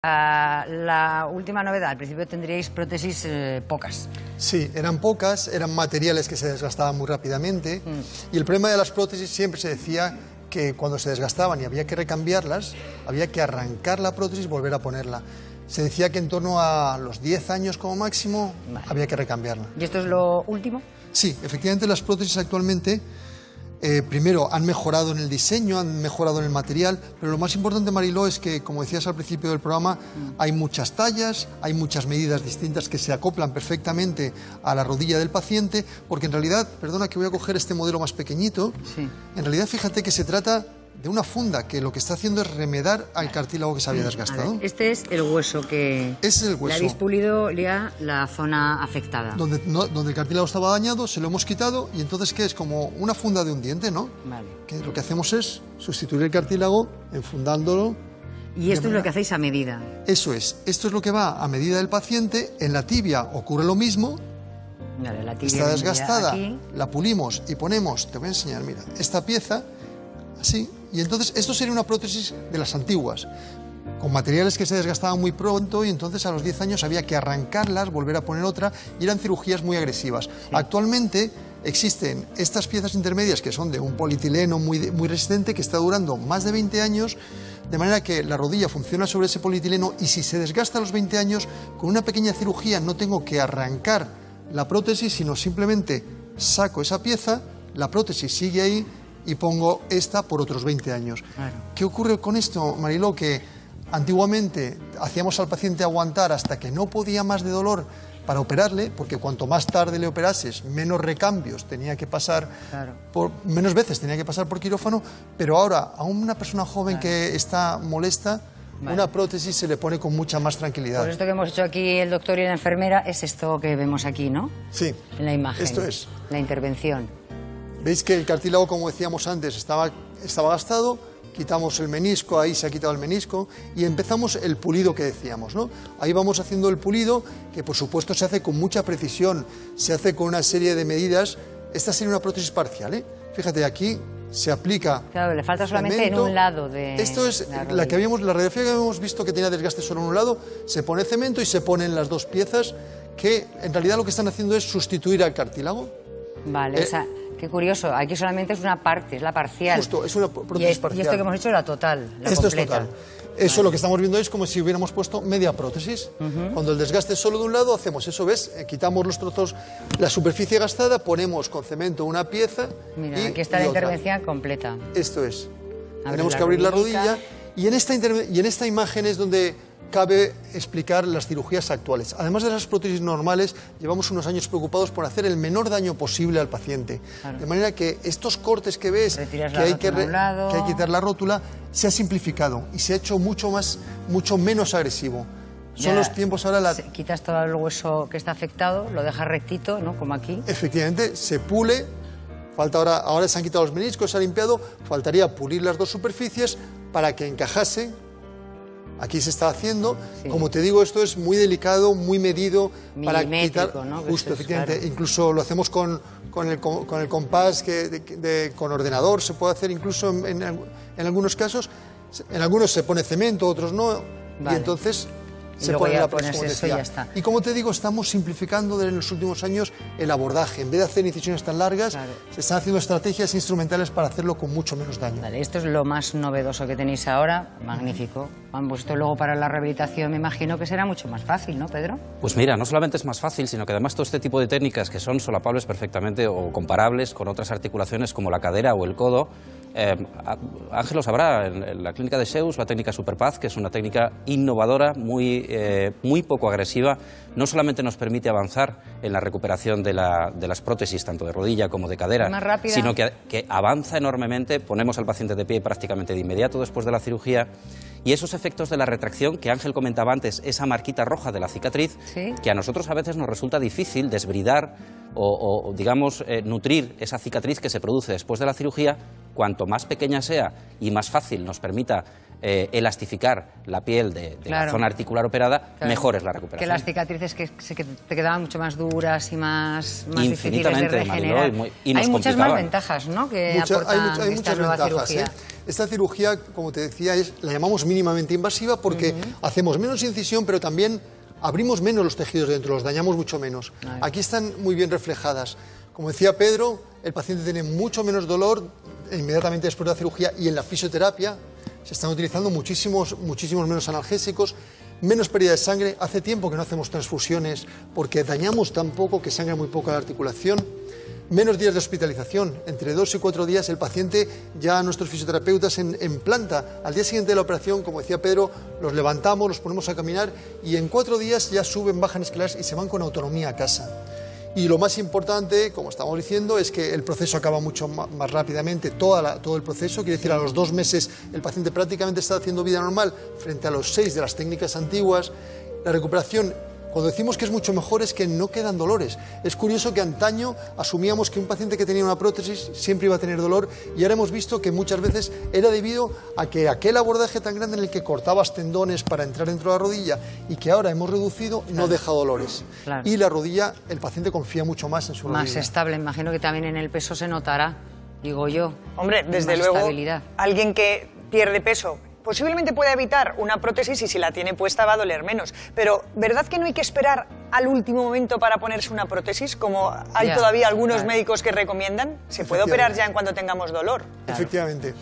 La última novedad, al principio tendríais prótesis pocas. Sí, eran pocas, eran materiales que se desgastaban muy rápidamente y el problema de las prótesis siempre se decía que cuando se desgastaban y había que recambiarlas, había que arrancar la prótesis y volver a ponerla. Se decía que en torno a los 10 años como máximo había que recambiarla. ¿Y esto es lo último? Sí, efectivamente las prótesis actualmente primero han mejorado en el diseño, han mejorado en el material, pero lo más importante, Mariló, es que, como decías al principio del programa, hay muchas tallas, hay muchas medidas distintas que se acoplan perfectamente a la rodilla del paciente, porque en realidad, perdona que voy a coger este modelo más pequeñito, en realidad fíjate que se trata de una funda que lo que está haciendo es remedar al cartílago que se había desgastado. Ver, este es el hueso que es el hueso. Le habéis pulido ya la zona afectada. Donde el cartílago estaba dañado, se lo hemos quitado y entonces ¿qué es? Como una funda de un diente, ¿no? Vale. Que lo que hacemos es sustituir el cartílago enfundándolo. Y esto es lo que hacéis a medida. Eso es. Esto es lo que va a medida del paciente. En la tibia ocurre lo mismo. Vale, la tibia está desgastada, aquí. La pulimos y ponemos, te voy a enseñar, mira, esta pieza, así. Y entonces esto sería una prótesis de las antiguas, con materiales que se desgastaban muy pronto y entonces a los 10 años había que arrancarlas, volver a poner otra y eran cirugías muy agresivas. Sí. Actualmente existen estas piezas intermedias que son de un polietileno muy resistente que está durando más de 20 años, de manera que la rodilla funciona sobre ese polietileno y si se desgasta a los 20 años, con una pequeña cirugía no tengo que arrancar la prótesis, sino simplemente saco esa pieza, la prótesis sigue ahí y pongo esta por otros 20 años. Claro. ¿Qué ocurre con esto, Mariló? Que antiguamente hacíamos al paciente aguantar hasta que no podía más de dolor para operarle, porque cuanto más tarde le operases, menos recambios tenía que pasar, menos veces tenía que pasar por quirófano, pero ahora a una persona joven que está molesta, una prótesis se le pone con mucha más tranquilidad. Pues esto que hemos hecho aquí el doctor y la enfermera es esto que vemos aquí, ¿no? Sí. En la imagen. Esto es. La intervención. Veis que el cartílago, como decíamos antes, estaba gastado, quitamos el menisco, ahí se ha quitado el menisco y empezamos el pulido que decíamos, ¿no? Ahí vamos haciendo el pulido, que por supuesto se hace con mucha precisión, se hace con una serie de medidas. Esta sería una prótesis parcial, ¿eh? Fíjate, aquí se aplica. Claro, le falta solamente cemento. En un lado de. Esto es la radiografía que habíamos visto que tenía desgaste solo en un lado, se pone cemento y se ponen las dos piezas que en realidad lo que están haciendo es sustituir al cartílago. Vale, o sea, qué curioso, aquí solamente es una parte, es la parcial. Justo, es una prótesis parcial. Y esto que hemos hecho es la total, la esto completa. Es total. Eso lo que estamos viendo es como si hubiéramos puesto media prótesis. Cuando el desgaste es solo de un lado, hacemos eso, ¿ves? Quitamos los trozos, la superficie gastada, ponemos con cemento una pieza. Mira, aquí está la intervención completa. Esto es. Tenemos que abrir la rodilla y en esta imagen es donde cabe explicar las cirugías actuales. Además de las prótesis normales, llevamos unos años preocupados por hacer el menor daño posible al paciente. Claro. De manera que estos cortes que ves, que hay que quitar la rótula, se ha simplificado y se ha hecho mucho menos agresivo. Son los tiempos ahora... Quitas todo el hueso que está afectado, lo dejas rectito, ¿no? Como aquí. Efectivamente, se pule. Falta ahora se han quitado los meniscos, se ha limpiado. Faltaría pulir las dos superficies para que encajase. Aquí se está haciendo, como te digo, esto es muy delicado, muy medido para quitar, ¿no? Justo, efectivamente, claro. Incluso lo hacemos con el compás con ordenador, se puede hacer incluso en algunos casos, en algunos se pone cemento, otros no, y entonces se pone la prótesis, como decía. Ya está. Y como te digo, estamos simplificando en los últimos años el abordaje. En vez de hacer incisiones tan largas, se están haciendo estrategias instrumentales para hacerlo con mucho menos daño. Vale, esto es lo más novedoso que tenéis ahora, magnífico. Esto luego para la rehabilitación me imagino que será mucho más fácil, ¿no, Pedro? Pues mira, no solamente es más fácil, sino que además todo este tipo de técnicas que son solapables perfectamente o comparables con otras articulaciones como la cadera o el codo. Ángel lo sabrá, en la clínica de Zeus, la técnica Superpaz, que es una técnica innovadora, muy poco agresiva, no solamente nos permite avanzar en la recuperación de las prótesis, tanto de rodilla como de cadera, sino que avanza enormemente, ponemos al paciente de pie prácticamente de inmediato después de la cirugía, y esos efectos de la retracción que Ángel comentaba antes, esa marquita roja de la cicatriz, que a nosotros a veces nos resulta difícil desbridar o digamos, nutrir esa cicatriz que se produce después de la cirugía, cuanto más pequeña sea y más fácil nos permita elastificar la piel de la zona articular operada, mejor es la recuperación. Que las cicatrices que te quedaban mucho más duras y más difíciles de regenerar. Y hay muchas más ventajas, ¿no? Que aportan hay esta muchas nueva ventajas, cirugía. esta cirugía, como te decía, la llamamos mínimamente invasiva porque hacemos menos incisión, pero también abrimos menos los tejidos dentro, los dañamos mucho menos. Aquí están muy bien reflejadas. Como decía Pedro, el paciente tiene mucho menos dolor inmediatamente después de la cirugía, y en la fisioterapia se están utilizando muchísimos menos analgésicos, menos pérdida de sangre. Hace tiempo que no hacemos transfusiones porque dañamos tan poco que sangra muy poco la articulación. Menos días de hospitalización, entre 2 y 4 días el paciente, ya nuestros fisioterapeutas en planta, al día siguiente de la operación, como decía Pedro, los levantamos, los ponemos a caminar y en 4 días ya suben, bajan escaleras y se van con autonomía a casa. Y lo más importante, como estamos diciendo, es que el proceso acaba mucho más rápidamente, todo el proceso, quiere decir, a los 2 meses el paciente prácticamente está haciendo vida normal frente a los 6 de las técnicas antiguas. La recuperación, cuando decimos que es mucho mejor, es que no quedan dolores. Es curioso que antaño asumíamos que un paciente que tenía una prótesis siempre iba a tener dolor, y ahora hemos visto que muchas veces era debido a que aquel abordaje tan grande en el que cortabas tendones para entrar dentro de la rodilla y que ahora hemos reducido, no deja dolores. Claro. Y la rodilla, el paciente confía mucho más en su rodilla. Más estable, imagino que también en el peso se notará, digo yo. Hombre, desde Más luego, estabilidad. alguien que pierde peso posiblemente puede evitar una prótesis, y si la tiene puesta va a doler menos. Pero, ¿verdad que no hay que esperar al último momento para ponerse una prótesis, como hay Ya, todavía algunos claro. médicos que recomiendan? Se puede operar ya en cuanto tengamos dolor. Efectivamente.